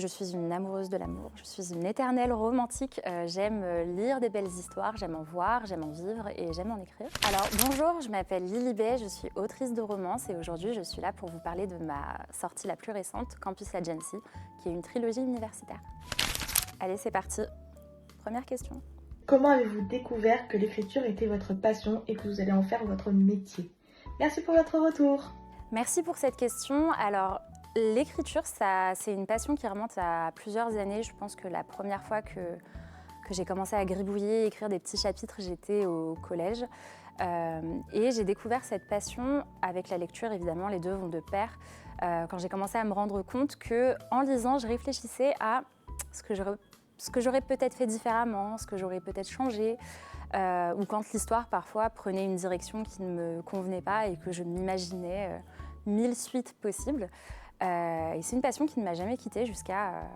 Je suis une amoureuse de l'amour, je suis une éternelle romantique. J'aime lire des belles histoires, j'aime en voir, j'aime en vivre et j'aime en écrire. Alors bonjour, je m'appelle Lily Bay, je suis autrice de romance et aujourd'hui je suis là pour vous parler de ma sortie la plus récente, Campus Agency, qui est une trilogie universitaire. Allez, c'est parti. Première question. Comment avez-vous découvert que l'écriture était votre passion et que vous allez en faire votre métier? Merci pour votre retour. Merci pour cette question. Alors, l'écriture, c'est une passion qui remonte à plusieurs années. Je pense que la première fois que j'ai commencé à gribouiller, écrire des petits chapitres, j'étais au collège. Et j'ai découvert cette passion avec la lecture, évidemment, les deux vont de pair. Quand j'ai commencé à me rendre compte qu'en lisant, je réfléchissais à ce que j'aurais peut-être fait différemment, ce que j'aurais peut-être changé. Ou quand l'histoire parfois prenait une direction qui ne me convenait pas et que je m'imaginais 1000 suites possibles. Et c'est une passion qui ne m'a jamais quittée jusqu'à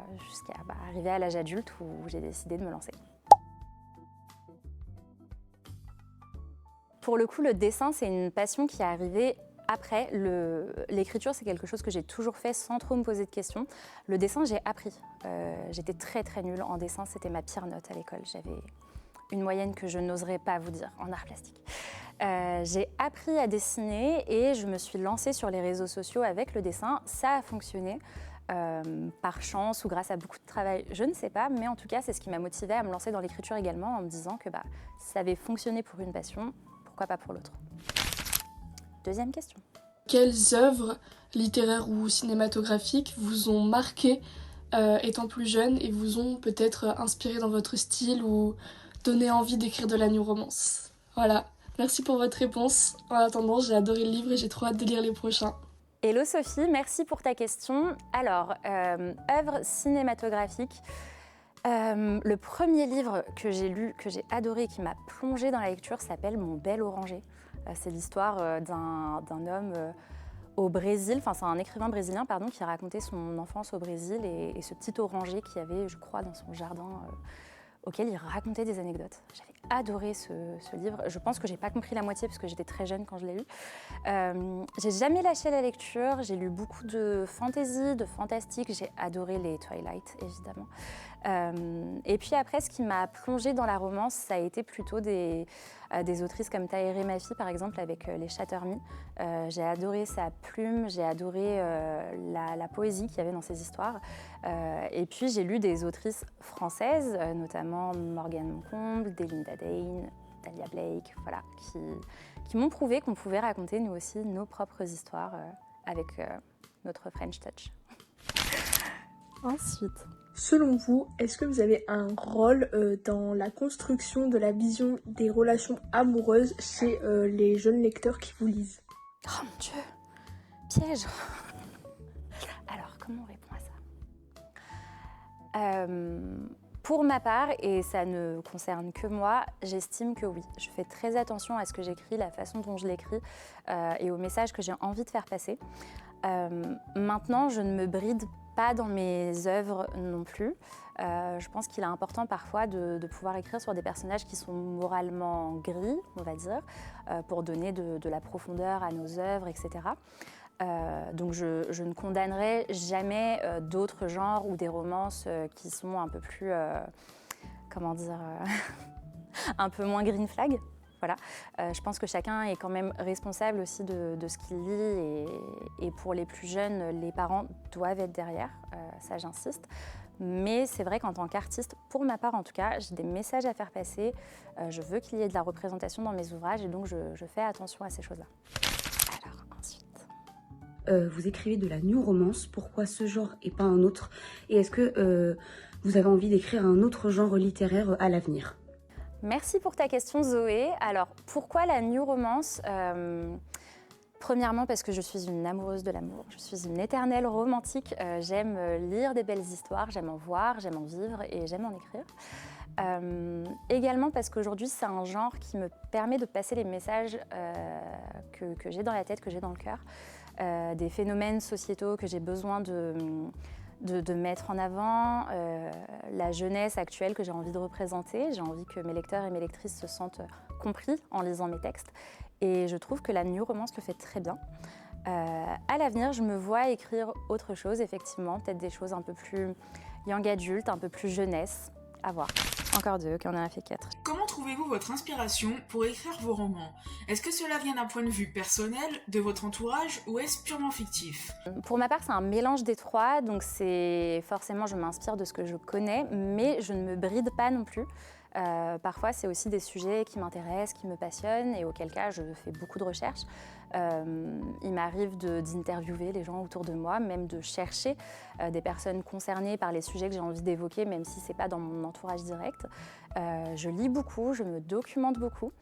arriver à l'âge adulte où j'ai décidé de me lancer. Pour le coup, le dessin, c'est une passion qui est arrivée après. L'écriture, c'est quelque chose que j'ai toujours fait sans trop me poser de questions. Le dessin, j'ai appris. J'étais très très nulle en dessin, c'était ma pire note à l'école. J'avais une moyenne que je n'oserais pas vous dire en art plastique. J'ai appris à dessiner et je me suis lancée sur les réseaux sociaux avec le dessin. Ça a fonctionné par chance ou grâce à beaucoup de travail, je ne sais pas, mais en tout cas, c'est ce qui m'a motivée à me lancer dans l'écriture également en me disant que si ça avait fonctionné pour une passion, pourquoi pas pour l'autre. Deuxième question. Quelles œuvres littéraires ou cinématographiques vous ont marqué étant plus jeune et vous ont peut-être inspiré dans votre style ou donné envie d'écrire de la new romance? Voilà, merci pour votre réponse. En attendant, j'ai adoré le livre et j'ai trop hâte de lire les prochains. Hello Sophie, merci pour ta question. Alors, œuvre cinématographique. Le premier livre que j'ai lu, que j'ai adoré, qui m'a plongée dans la lecture, s'appelle Mon bel oranger. C'est l'histoire d'un homme au Brésil, enfin c'est un écrivain brésilien pardon, qui racontait son enfance au Brésil et ce petit oranger qu'il y avait, je crois, dans son jardin auquel il racontait des anecdotes. J'avais adoré ce livre. Je pense que j'ai pas compris la moitié parce que j'étais très jeune quand je l'ai lu. J'ai jamais lâché la lecture. J'ai lu beaucoup de fantasy, de fantastique. J'ai adoré les Twilight, évidemment. Et puis après, ce qui m'a plongée dans la romance, ça a été plutôt des autrices comme Tahereh Mafi, par exemple, avec Les Shatter Me. J'ai adoré sa plume, j'ai adoré la poésie qu'il y avait dans ses histoires. Et puis j'ai lu des autrices françaises, notamment Morgane Moncomble, Delinda Dane, Dahlia Blake, voilà, qui m'ont prouvé qu'on pouvait raconter nous aussi nos propres histoires avec notre French touch. Ensuite. Selon vous, est-ce que vous avez un rôle dans la construction de la vision des relations amoureuses chez les jeunes lecteurs qui vous lisent? Oh mon Dieu, piège. Alors, comment on répond à ça? Pour ma part, et ça ne concerne que moi, j'estime que oui. Je fais très attention à ce que j'écris, la façon dont je l'écris et au message que j'ai envie de faire passer. Maintenant, je ne me bride pas dans mes œuvres non plus. Je pense qu'il est important parfois de pouvoir écrire sur des personnages qui sont moralement gris, on va dire, pour donner de la profondeur à nos œuvres, etc. Donc je ne condamnerai jamais d'autres genres ou des romances qui sont un peu plus, un peu moins green flag. Voilà. Je pense que chacun est quand même responsable aussi de ce qu'il lit et pour les plus jeunes, les parents doivent être derrière, ça j'insiste. Mais c'est vrai qu'en tant qu'artiste, pour ma part en tout cas, j'ai des messages à faire passer, je veux qu'il y ait de la représentation dans mes ouvrages et donc je fais attention à ces choses-là. Alors ensuite. Vous écrivez de la new romance, pourquoi ce genre et pas un autre? Et est-ce que vous avez envie d'écrire un autre genre littéraire à l'avenir? Merci pour ta question Zoé. Alors pourquoi la new romance? Premièrement parce que je suis une amoureuse de l'amour, je suis une éternelle romantique, j'aime lire des belles histoires, j'aime en voir, j'aime en vivre et j'aime en écrire. Également parce qu'aujourd'hui c'est un genre qui me permet de passer les messages que j'ai dans la tête, que j'ai dans le cœur, des phénomènes sociétaux que j'ai besoin de mettre en avant, la jeunesse actuelle que j'ai envie de représenter. J'ai envie que mes lecteurs et mes lectrices se sentent compris en lisant mes textes. Et je trouve que la new romance le fait très bien. À l'avenir, je me vois écrire autre chose, effectivement, peut-être des choses un peu plus young adulte, un peu plus jeunesse. À voir. Encore 2, qu'on en a fait 4. Comment trouvez-vous votre inspiration pour écrire vos romans? Est-ce que cela vient d'un point de vue personnel, de votre entourage, ou est-ce purement fictif? Pour ma part, c'est un mélange des trois, donc c'est forcément je m'inspire de ce que je connais, mais je ne me bride pas non plus. Parfois, c'est aussi des sujets qui m'intéressent, qui me passionnent, et auquel cas, je fais beaucoup de recherches. Il m'arrive d'interviewer les gens autour de moi, même de chercher des personnes concernées par les sujets que j'ai envie d'évoquer, même si ce n'est pas dans mon entourage direct. Je lis beaucoup, je me documente beaucoup.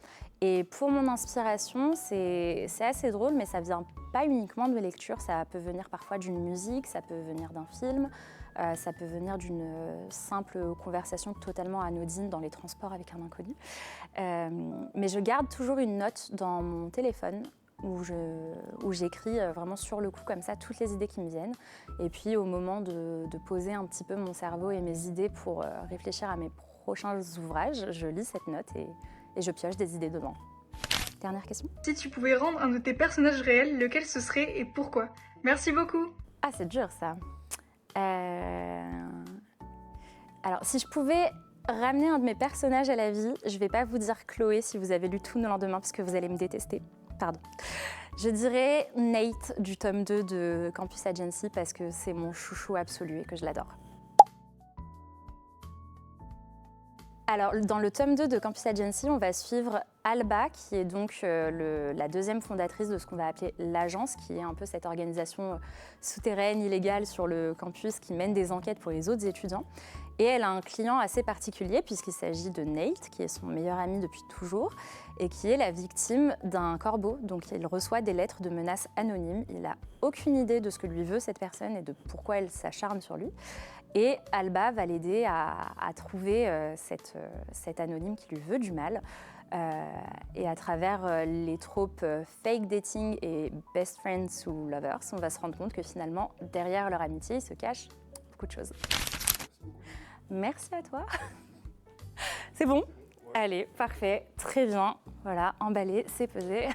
Et pour mon inspiration, c'est assez drôle, mais ça ne vient pas uniquement de mes lectures. Ça peut venir parfois d'une musique, ça peut venir d'un film, ça peut venir d'une simple conversation totalement anodine dans les transports avec un inconnu. Mais je garde toujours une note dans mon téléphone où j'écris vraiment sur le coup comme ça toutes les idées qui me viennent. Et puis au moment de poser un petit peu mon cerveau et mes idées pour réfléchir à mes prochains ouvrages, je lis cette note et je pioche des idées dedans. Dernière question. Si tu pouvais rendre un de tes personnages réels, lequel ce serait et pourquoi? Merci beaucoup. Ah, c'est dur ça. Alors, si je pouvais ramener un de mes personnages à la vie, je ne vais pas vous dire Chloé si vous avez lu Tout le lendemain parce que vous allez me détester. Pardon. Je dirais Nate du tome 2 de Campus Agency parce que c'est mon chouchou absolu et que je l'adore. Alors, dans le tome 2 de Campus Agency, on va suivre Alba, qui est donc la deuxième fondatrice de ce qu'on va appeler l'agence, qui est un peu cette organisation souterraine, illégale sur le campus qui mène des enquêtes pour les autres étudiants. Et elle a un client assez particulier puisqu'il s'agit de Nate, qui est son meilleur ami depuis toujours et qui est la victime d'un corbeau. Donc il reçoit des lettres de menaces anonymes. Il n'a aucune idée de ce que lui veut cette personne et de pourquoi elle s'acharne sur lui. Et Alba va l'aider à trouver cet anonyme qui lui veut du mal. Et à travers les tropes fake dating et best friends ou lovers, on va se rendre compte que finalement, derrière leur amitié, il se cache beaucoup de choses. Merci à toi. C'est bon? Allez, parfait, très bien. Voilà, emballé, c'est pesé.